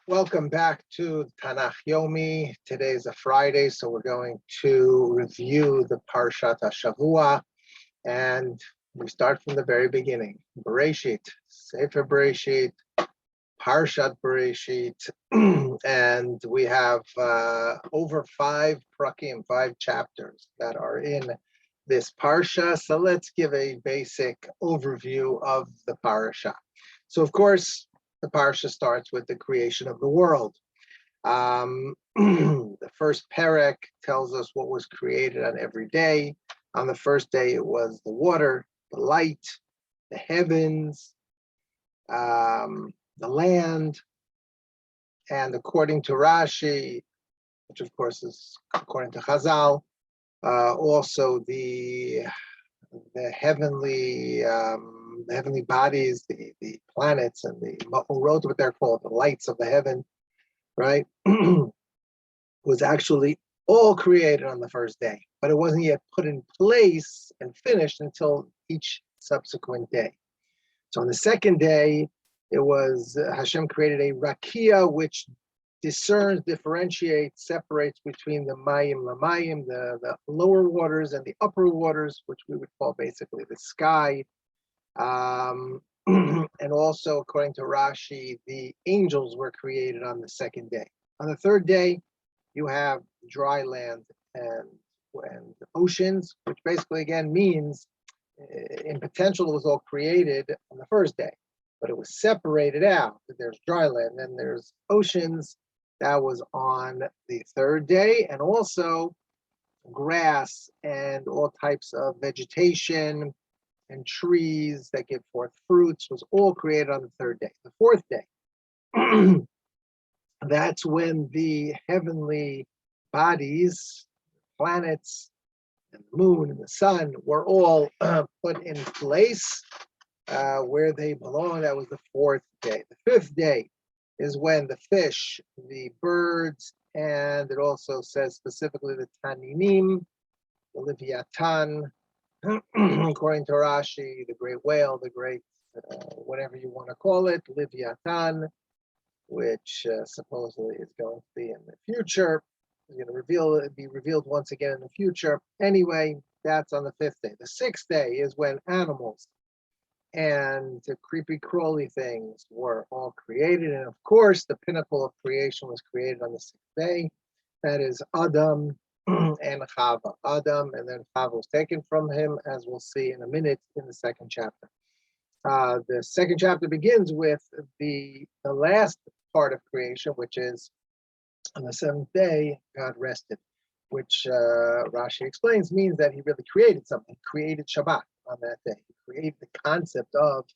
Welcome back to Tanakh Yomi. Today's a Friday, so we're going to review the Parshat HaShavua, and we start from the very beginning. Bereishit, Sefer Bereishit, Parshat Bereishit, and we have over 5 prakim, 5 chapters that are in this Parsha. So let's give a basic overview of the Parsha. So, of course, the Parsha starts with the creation of the world. The first perek tells us what was created on every day. On the first day, it was the water, the light, the heavens, the land, and according to Rashi, which of course is according to Chazal, also the heavenly bodies, the planets and the ma'orot, what they're called, the lights of the heaven, right, was actually all created on the first day, but it wasn't yet put in place and finished until each subsequent day. So on the second day, it was Hashem created a rakia, which discerns, differentiates, separates between the mayim lamayim, the lower waters, and the upper waters, which we would call basically the sky. And also, according to Rashi, the angels were created on the second day. On the third day, you have dry land and oceans, which basically, again, means in potential it was all created on the first day, but it was separated out. There's dry land, and there's oceans. That was on the third day, and also grass and all types of vegetation and trees that give forth fruits was all created on the third day. The fourth day, that's when the heavenly bodies, planets, and the moon and the sun were all put in place where they belong. That was the fourth day. The fifth day is when the fish, the birds, and it also says specifically the taninim, the Leviathan, according to Rashi, the great whale, the great whatever you want to call it, Leviathan, which supposedly is going to be in the future. It's going to be revealed once again in the future. Anyway, that's on the fifth day. The sixth day is when animals and the creepy crawly things were all created. And of course, the pinnacle of creation was created on the sixth day. That is Adam and Chava. Adam, and then Chava was taken from him, as we'll see in a minute in the second chapter. The second chapter begins with the last part of creation, which is on the seventh day, God rested, which Rashi explains means that he really created something. He created Shabbat on that day. He created the concept of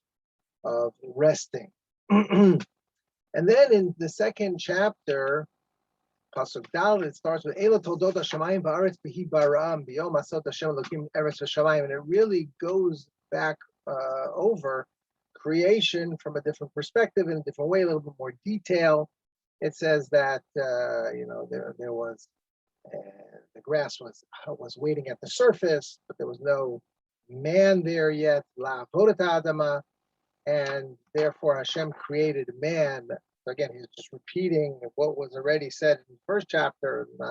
resting. And then in the second chapter, Pasuk Dal, it starts with Ela Toldot Hashemayim Ba'aretz B'hi Baram B'yom Asot Hashem Elokim Eretz V'Shamayim, and it really goes back over creation from a different perspective, in a different way, a little bit more detail. It says that there was the grass was waiting at the surface, but there was no man there yet, La Avodat Adama, and therefore Hashem created man. So again, he's just repeating what was already said in the first chapter. Now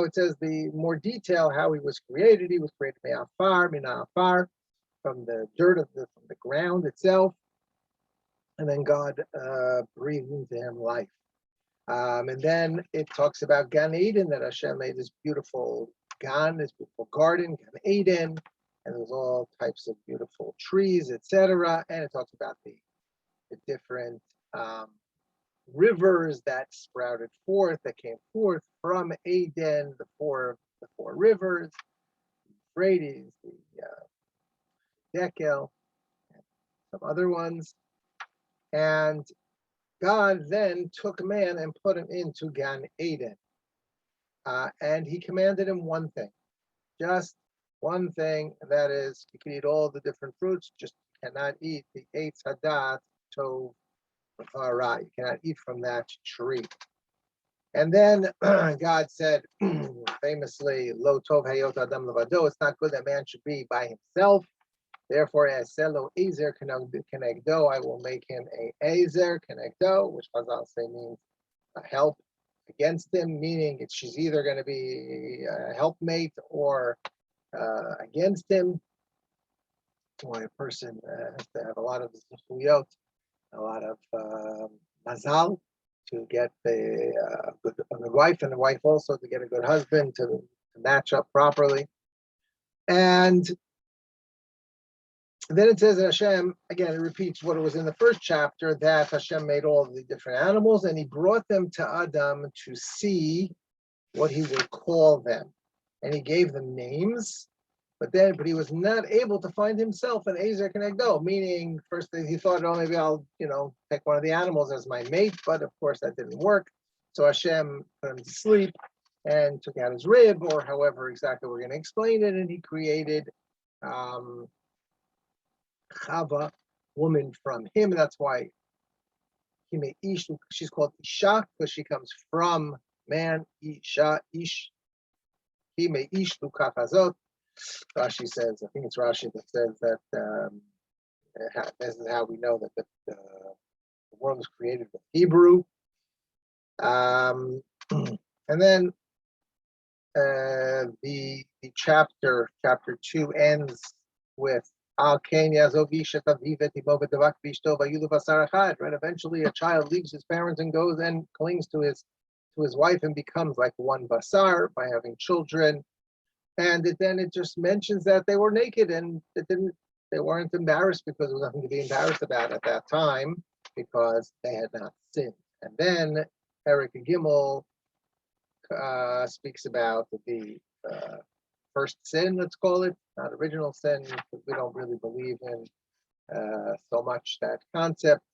it says the more detail how he was created. He was created mina afar, from the dirt from the ground itself, and then God breathed into him life. And then it talks about Gan Eden, that Hashem made this beautiful this beautiful garden, Gan Eden, and there's all types of beautiful trees, etc. And it talks about the different rivers that sprouted forth, that came forth from Eden, the four rivers, Euphrates, the Dekel, and some other ones. And God then took man and put him into Gan Eden. And he commanded him one thing, just one thing, and that is you can eat all the different fruits, just cannot eat the Eitz Hadat Tov V'Hara. You cannot eat from that tree. And then God said, famously, Lo Tov Hayot Adam Levado, it's not good that man should be by himself. Therefore, as Selo Ezer Kenegdo, I will make him a Ezer Kenegdo, which Chazal say means a help against him, meaning she's either going to be a helpmate or against him. Why a person has to have a lot of zechuyot, a lot of mazal to get a good wife, and the wife also to get a good husband to match up properly. And then it says that Hashem, again, it repeats what it was in the first chapter, that Hashem made all the different animals and he brought them to Adam to see what he would call them. And he gave them names, but he was not able to find himself an Ezer Kenegdo, meaning first he thought, oh, maybe I'll, take one of the animals as my mate, but of course that didn't work. So Hashem put him to sleep and took out his rib, or however exactly we're going to explain it, and he created Chava, woman from him. That's why she's called Isha, because she comes from man. Isha, Ish. Hime Ish Lukach Hazot. Rashi says, I think it's Rashi that says that this is how we know that the world was created with Hebrew. And then the chapter 2 ends with right? Eventually a child leaves his parents and goes and clings to his wife and becomes like one basar by having children. And then it just mentions that they were naked and they weren't embarrassed because there was nothing to be embarrassed about at that time because they had not sinned. And then Eric Gimel speaks about the first sin, let's call it, not original sin, because we don't really believe in so much that concept.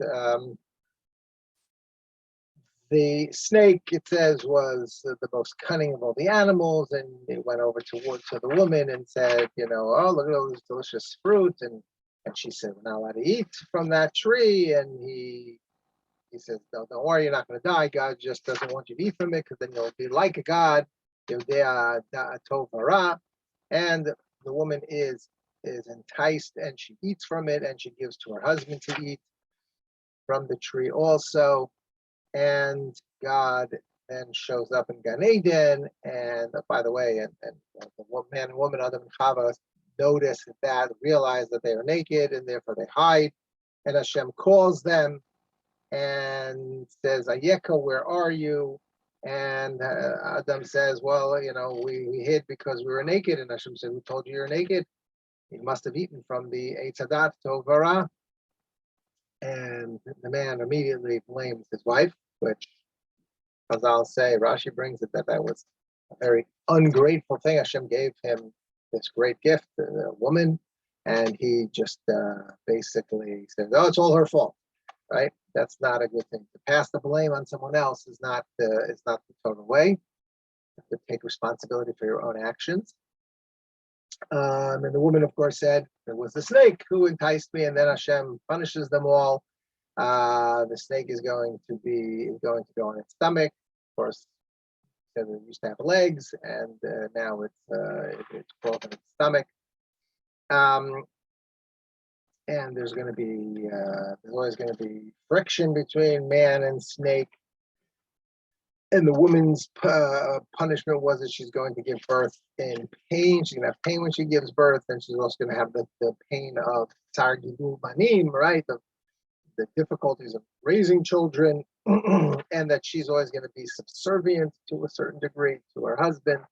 The snake, it says, was the most cunning of all the animals, and it went over to the woman and said, oh, look at all this delicious fruit, and she said, we're not allowed to eat from that tree, and he says, don't worry, you're not going to die. God just doesn't want you to eat from it, because then you'll be like a God. And the woman is enticed, and she eats from it, and she gives to her husband to eat from the tree also. And God then shows up in Gan Eden, and by the way, and the man and woman, Adam and Chava, notice that, realize that they are naked, and therefore they hide. And Hashem calls them and says, Ayeka, where are you? And Adam says, well, we hid because we were naked. And Hashem said, who told you you're naked? You must have eaten from the Eitz Hadat Tov Vara. And the man immediately blames his wife, which Chazal say, Rashi brings it, that was a very ungrateful thing. Hashem gave him this great gift, a woman, and he just basically says, oh, it's all her fault, right? That's not a good thing. To pass the blame on someone else is not the total way. You have to take responsibility for your own actions. And the woman, of course, said, it was the snake who enticed me, and then Hashem punishes them all. The snake is going to go on its stomach. Of course, it used to have legs, and now it's crawled on its stomach. And there's always going to be friction between man and snake. And the woman's punishment was that she's going to give birth in pain. She's going to have pain when she gives birth, and she's also going to have the pain of Tsar Gidul Banim, right? The difficulties of raising children, and that she's always going to be subservient to a certain degree to her husband.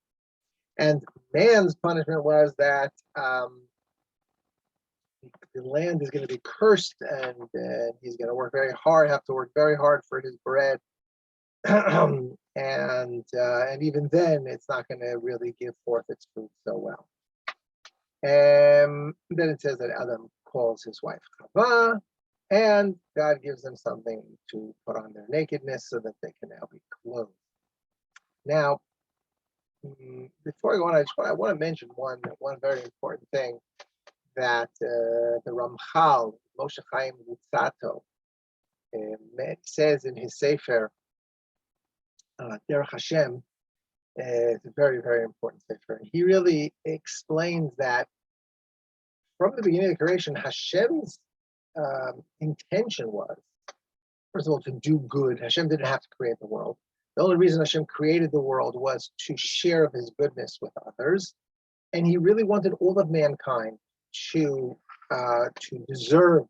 And man's punishment was that the land is going to be cursed, and he's going to have to work very hard for his bread. And even then, it's not going to really give forth its fruit so well. And then it says that Adam calls his wife Chava, and God gives them something to put on their nakedness so that they can now be clothed. Now, before I go on, I want to mention one very important thing that the Ramchal, Moshe Chaim Lutzato, says in his Sefer, Derech Hashem. It's a very, very important sefer. He really explains that from the beginning of creation, Hashem's intention was, first of all, to do good. Hashem didn't have to create the world. The only reason Hashem created the world was to share his goodness with others. And he really wanted all of mankind to deserve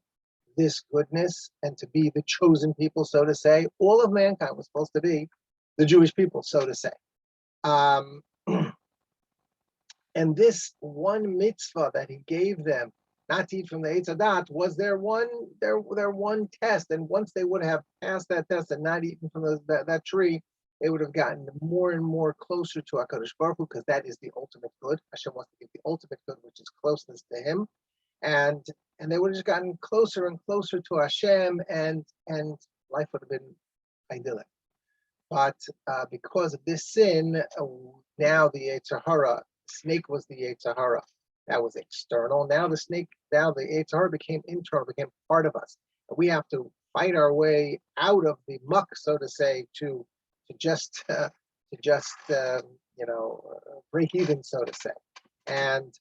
this goodness and to be the chosen people, so to say. All of mankind was supposed to be the Jewish people, so to say. And this one mitzvah that he gave them, not to eat from the Eitz Hadat, was their one test. And once they would have passed that test and not eaten from that tree, they would have gotten more and more closer to HaKadosh Baruch Hu, because that is the ultimate good. Hashem wants to give the ultimate good, which is closeness to him. And they would have just gotten closer and closer to Hashem, and life would have been idyllic. But because of this sin, now the Yetzer Hara, snake was the Yetzer Hara. That was external. Now the Yetzer Hara became internal, became part of us. And we have to fight our way out of the muck, so to say, to just break even, so to say. And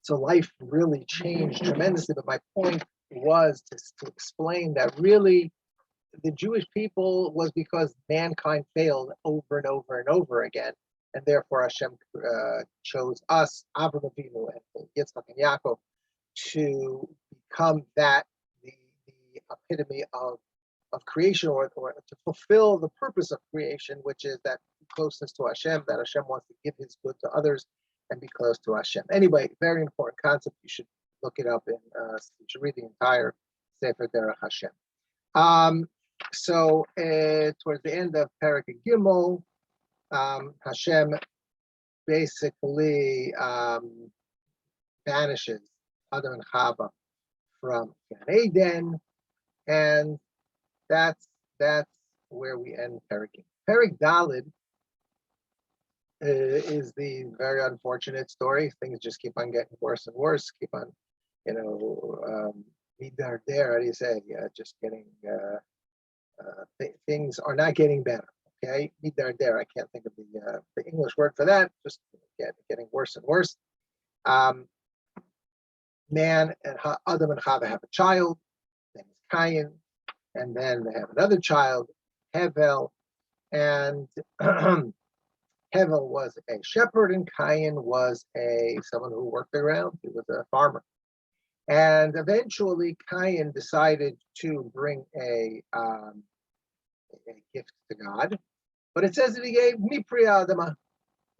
so life really changed tremendously. But my point was to explain that really the Jewish people was because mankind failed over and over and over again. And therefore Hashem chose us, Avraham Avinu and Yitzchak and Yaakov, to become the epitome of creation, or to fulfill the purpose of creation, which is that closeness to Hashem, that Hashem wants to give his good to others and be close to Hashem. Anyway, very important concept. You should look it up, you should read the entire Sefer Derech Hashem. So towards the end of Perek Gimel, Hashem basically banishes Adam and Chava from Gan Eden, and that's where we end Perek Gimel. Perek Daled is the very unfortunate story. Things just keep on getting worse and worse. Keep on, midardar. How do you say? Just getting. Things are not getting better. Okay, midardar. I can't think of the English word for that. Just getting worse and worse. Man and Adam and Chava have a child, named Cain, and then they have another child, Abel, and Abel was a shepherd and Cain was someone who worked around. He was a farmer. And eventually Cain decided to bring a gift to God. But it says that he gave Mipri Adama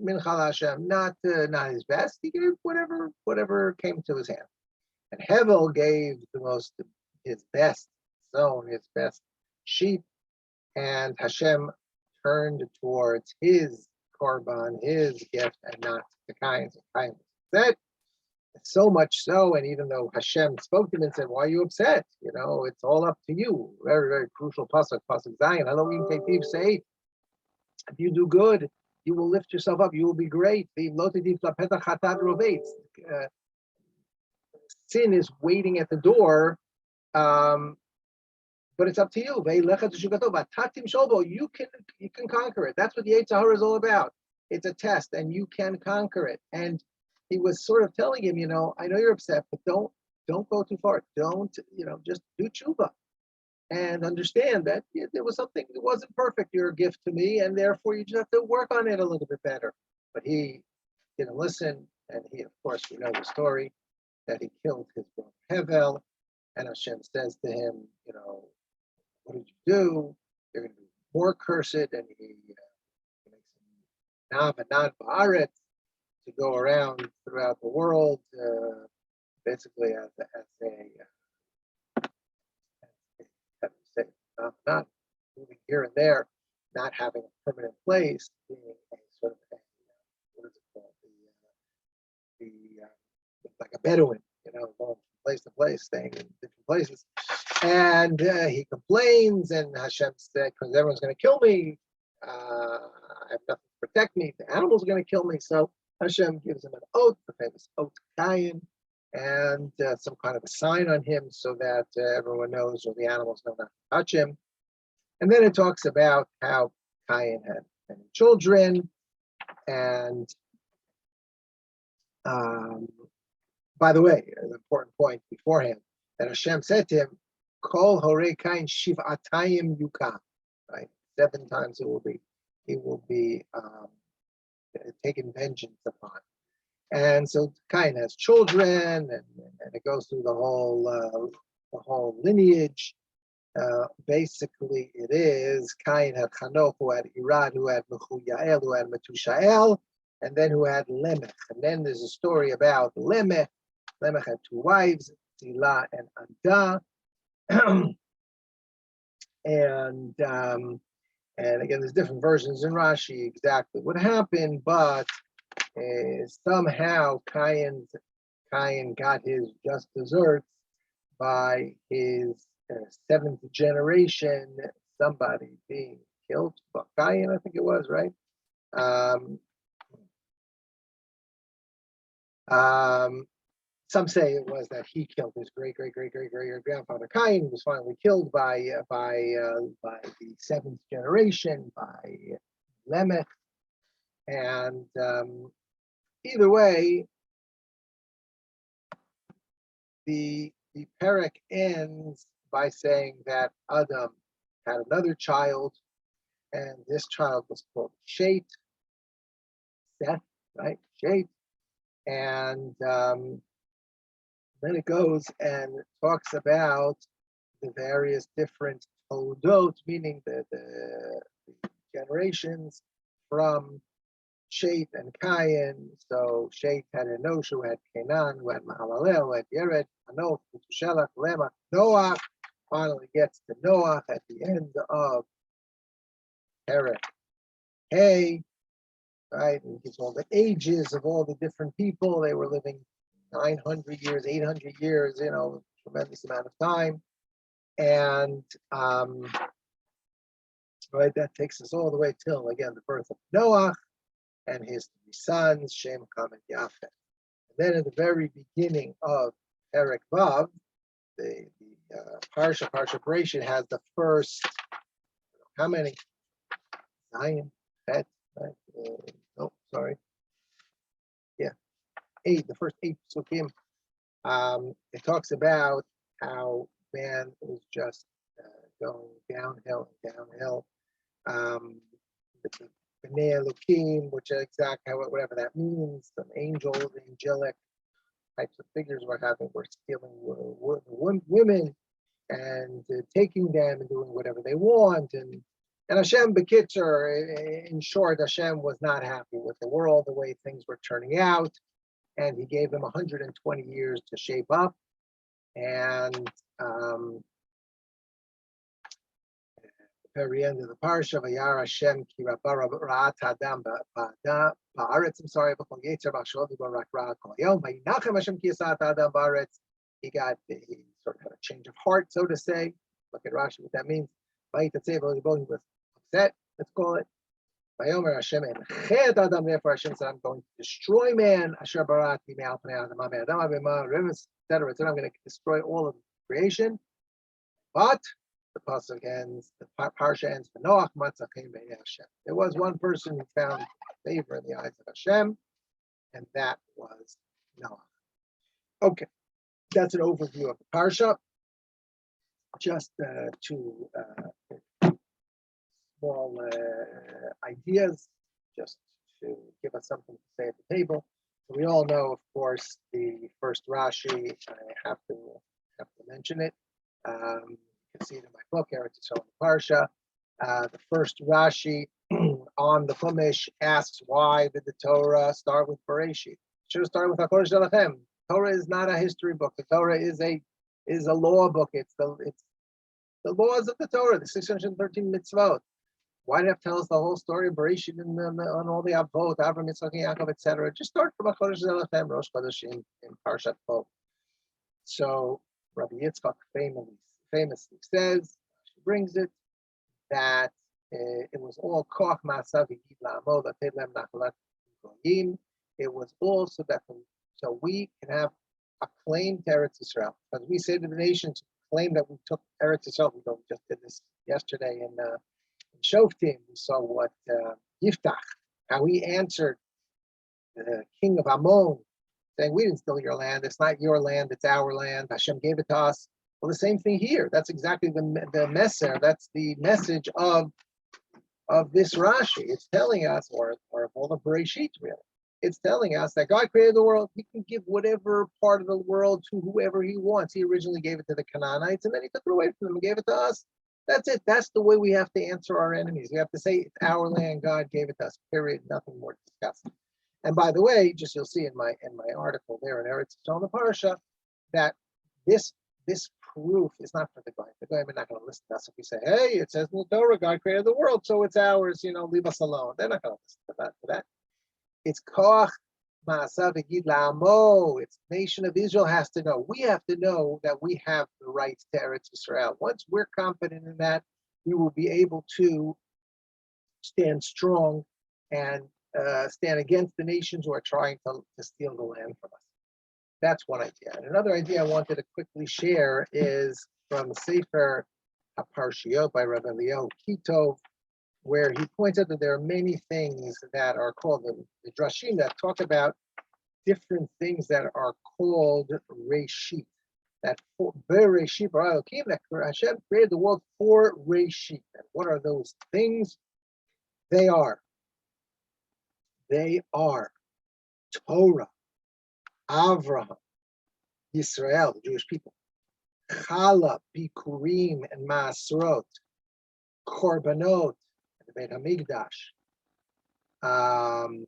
min Chal Hashem, not his best. He gave whatever came to his hand. And Hevel gave his best zone, his best sheep, and Hashem turned towards his korban, his gift, and not to Cain's. Cain was upset, so much so, and even though Hashem spoke to him and said, "Why are you upset? It's all up to you." Very, very crucial pasuk Zion. Say, if you do good, you will lift yourself up. You will be great. Sin is waiting at the door, but it's up to you. You can conquer it. That's what the Yetzer Hara is all about. It's a test, and you can conquer it. And he was sort of telling him, I know you're upset, but don't go too far. Don't, just do tshuva and understand that there was something that wasn't perfect. You're a gift to me, and therefore you just have to work on it a little bit better. But he didn't listen, and he, of course, we know the story that he killed his brother Hevel, and Hashem says to him, what did you do? You're going to be more cursed, and he makes him nav and nad ba'aretz, to go around throughout the world, basically as not moving here and there, not having a permanent place, being a sort of what is it called? Like a Bedouin, going from place to place, staying in different places. And he complains, and Hashem said, because everyone's going to kill me, I have nothing to protect me, the animals are going to kill me. So Hashem gives him an oath, the famous oath Cain, and some kind of a sign on him so that everyone knows, or the animals know not to touch him. And then it talks about how Cain had many children, and By the way, an important point beforehand, that Hashem said to him, Kol Hore Kain Shiv'atayim Yukam, right? 7 times he will be taken vengeance upon. And so Cain has children, and it goes through the whole lineage. Basically, it is Cain had Chanoch, who had Irad, who had Mechuyael, who had Metushael, and then who had Lemech. And then there's a story about Lemech. Lemech had 2 wives, Zillah and Ada. and again, there's different versions in Rashi exactly what happened, but somehow Cain got his just desserts by his 7th generation, somebody being killed. But Cain, I think it was, right? Some say it was that he killed his great grandfather Cain, was finally killed by the 7th generation, by Lemech. And either way, the Perek ends by saying that Adam had another child, and this child was called Seth, right? Seth. And then it goes and talks about the various different toldot, meaning the generations from Seth and Cain. So Seth had Enosh, who had Canaan, who had Mahalalel, who had Yered, Hanoch, Metushelach, Lemach, Noach. Finally gets to Noach at the end of Perek Hey, right? And gives all the ages of all the different people. They were living 900 years, 800 years, tremendous amount of time. And right, that takes us all the way till, again, the birth of Noach and his 3 sons, Shem, Ham, and Yafet. And then at the very beginning of Perek Vav, the Parsha Bereishit has the first, how many? Zion, Bet, right? No, sorry. Yeah, 8, the first 8 psukim. It talks about how man is just going downhill and downhill. The Bnei Elokim, which is exactly whatever that means, some angels, angelic types of figures we're stealing women and taking them and doing whatever they want. And Hashem, Bekitzer, in short, Hashem was not happy with the world, the way things were turning out. And he gave them 120 years to shape up. And the very end of the Parsha, Vayar Hashem ki ra'at Adam ba'aretz, I'm sorry, b'chol yetzer b'achshol dibo rak ra'a kol hayom, vayinachem Hashem ki yisat Adam ba'aretz. He sort of had a change of heart, so to say. Look at Rashi, what that means. Vayitatzev l'libo, he was upset, let's call it. Vayomer Hashem enchet Adam, therefore Hashem said, I'm going to destroy man, asher barati me'al pnei Adam, Adam abema, rivers, etc. I'm going to destroy all of creation. But the pasuk ends, the parsha ends, Noach matzachim b'nei Hashem. There was one person who found favor in the eyes of Hashem, and that was Noach. Okay, that's an overview of the parsha. Just 2 small ideas, just to give us something to say at the table. So we all know, of course, the first Rashi. I have to mention it. You can see it in my book, Eretz Yisrael Parsha. The first Rashi on the Chumash asks, why did the Torah start with Bereishit? It should have started with HaKodesh Elochem. Torah is not a history book. The Torah is a law book. It's the laws of the Torah, the 613 mitzvot. Why do you have to tell us the whole story of Bereishit and on all the Avot, Avram, Yitzchak, Yaakov, etc.? Just start from HaKodesh Elochem, Rosh Chodesh in Parshat Bo. So Rabbi Yitzchak famously says, she brings it, that it was all koch ma'asav v'yid la'amod ated lem nachalat goyim. It was all so we can have a claim to Eretz Yisrael. Because we say to the nations, claim that we took Eretz Yisrael. We just did this yesterday in Shoftim. We saw what Yiftach, how he answered the king of Ammon saying we didn't steal your land. It's not your land. It's our land. Hashem gave it to us. Well, the same thing here. That's exactly the messer. That's the message of this Rashi. It's telling us, or of all the Bereishit, really. It's telling us that God created the world. He can give whatever part of the world to whoever he wants. He originally gave it to the Canaanites, and then he took it away from them and gave it to us. That's it. That's the way we have to answer our enemies. We have to say, it's our land. God gave it to us. Period. Nothing more to discuss. And by the way, just you'll see in my article there in Eretz on the Parsha, that this proof is not for the Goyim. The Goyim are not going to listen to us if we say, hey, it says in the Torah, God created the world, so it's ours, leave us alone. They're not going to listen to that. It's Koach Ma'asav V'Gid La'amo. It's the nation of Israel has to know. We have to know that we have the rights to Eretz Yisrael. Once we're confident in that, we will be able to stand strong and stand against the nations who are trying to steal the land from us. That's one idea. And another idea I wanted to quickly share is from the Sefer Parsha by Rabbi Eliyahu Kitov, where he points out that there are many things that are called the Drashim that talk about different things that are called Bereishit. That Bereishit, that Hashem created the world for Bereishit. And what are those things? They are Torah, Avraham, Yisrael, the Jewish people, Chala, Bikurim, and Maasrot, Korbanot, and the Beit HaMikdash, and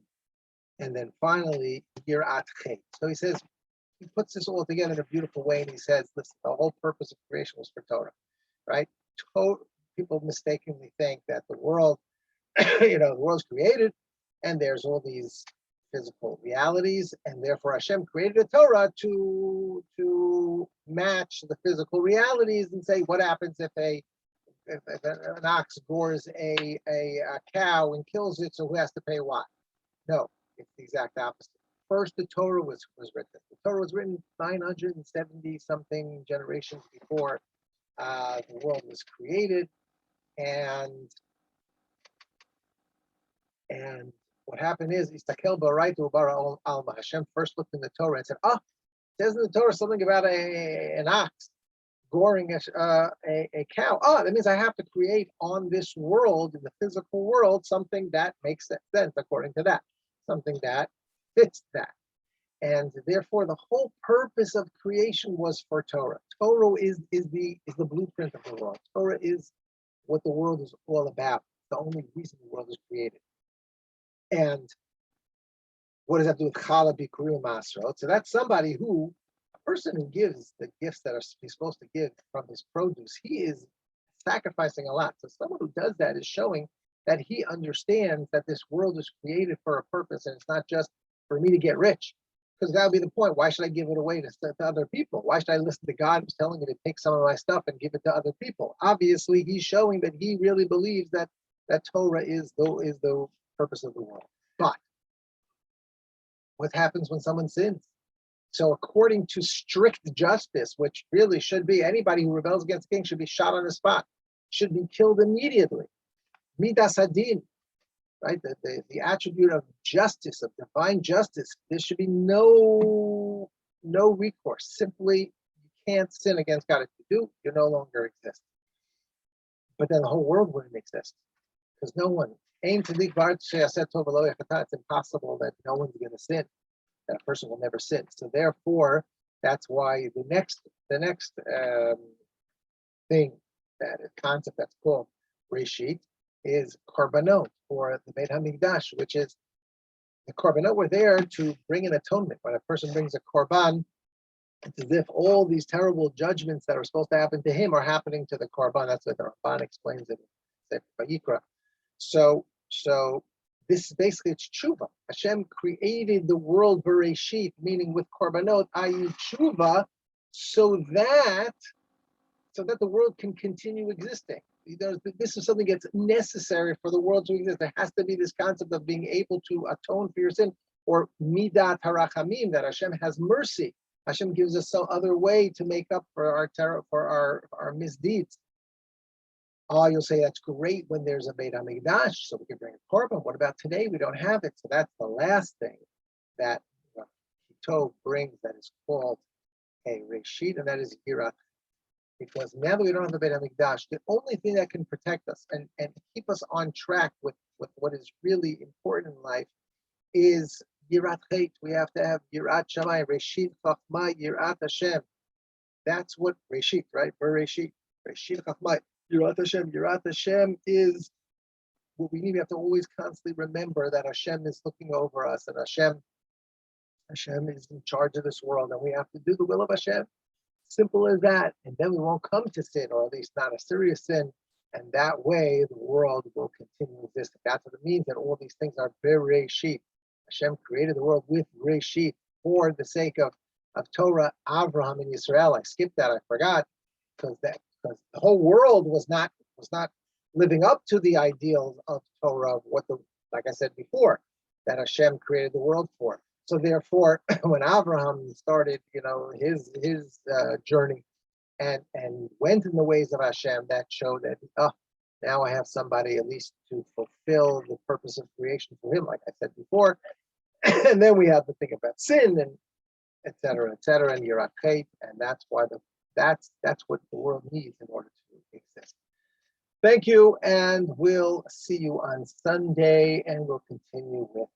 then finally, Yirat Chet. So he says, he puts this all together in a beautiful way, and he says, listen, the whole purpose of creation was for Torah, right? People mistakenly think that the world, the world's created, and there's all these physical realities, and therefore Hashem created a Torah to match the physical realities and say, what happens if an ox gores a cow and kills it, so who has to pay what? No, it's the exact opposite. First, the Torah was written. The Torah was written 970 something generations before the world was created, and what happened is, Hashem first looked in the Torah and said, it says in the Torah something about an ox goring a cow. That means I have to create on this world, in the physical world, something that makes sense according to that, something that fits that. And therefore, the whole purpose of creation was for Torah. Torah is the blueprint of the world. Torah is what the world is all about. The only reason the world is created. And what does that do with Chala Bikurim Masrot? So that's somebody a person who gives the gifts that he's supposed to give from his produce, he is sacrificing a lot. So someone who does that is showing that he understands that this world is created for a purpose, and it's not just for me to get rich. Because that would be the point. Why should I give it away to other people? Why should I listen to God who's telling me to take some of my stuff and give it to other people? Obviously, he's showing that he really believes that Torah is the purpose of the world. But what happens when someone sins? So according to strict justice, which really should be, anybody who rebels against the king should be shot on the spot, should be killed immediately. Midas hadin, right? The attribute of justice, of divine justice, there should be no recourse. Simply, you can't sin against God. If you do, you no longer exist. But then the whole world wouldn't exist, because no one. It's impossible that no one's going to sin, that a person will never sin. So therefore, that's why the next thing, that concept that's called Bereishit, is korbanot, or the Beit HaMikdash, which is the korbanot were there to bring an atonement. When a person brings a korban, it's as if all these terrible judgments that are supposed to happen to him are happening to the korban. That's what the Ramban explains it in Vayikra. So this is basically, it's tshuva. Hashem created the world Bereishit, meaning with korbanot, i.e. tshuva, so that the world can continue existing. This is something that's necessary for the world to exist. There has to be this concept of being able to atone for your sin, or midat harachamim, that Hashem has mercy. Hashem gives us some other way to make up for our misdeeds. You'll say that's great when there's a Beit HaMikdash, so we can bring a korban. What about today? We don't have it. So that's the last thing that he Tov brings that is called a Reshit, and that is Yirat. Because now that we don't have the Beit HaMikdash, the only thing that can protect us and keep us on track with what is really important in life is Yirat Chet. We have to have Yirat Shammai, Reshit Chachma, Yirat Hashem. That's what Reshit, right? Bereishit, Reshit Chachma, Yirat Hashem. Yirat Hashem is what we need. We have to always constantly remember that Hashem is looking over us, and Hashem is in charge of this world, and we have to do the will of Hashem. Simple as that. And then we won't come to sin, or at least not a serious sin. And that way the world will continue existing. That's what it means that all these things are Bereishit. Hashem created the world with Reshit for the sake of Torah, Abraham, and Yisrael. I skipped that, I forgot, because the whole world was not living up to the ideals of Torah, like I said before, that Hashem created the world for. So therefore, when Abraham started, his journey and went in the ways of Hashem, that showed that now I have somebody at least to fulfill the purpose of creation for him, like I said before. And then we have to think about sin and et cetera, and Yirat Chet, and that's why that's what the world needs in order to exist. Thank you, and we'll see you on Sunday, and we'll continue with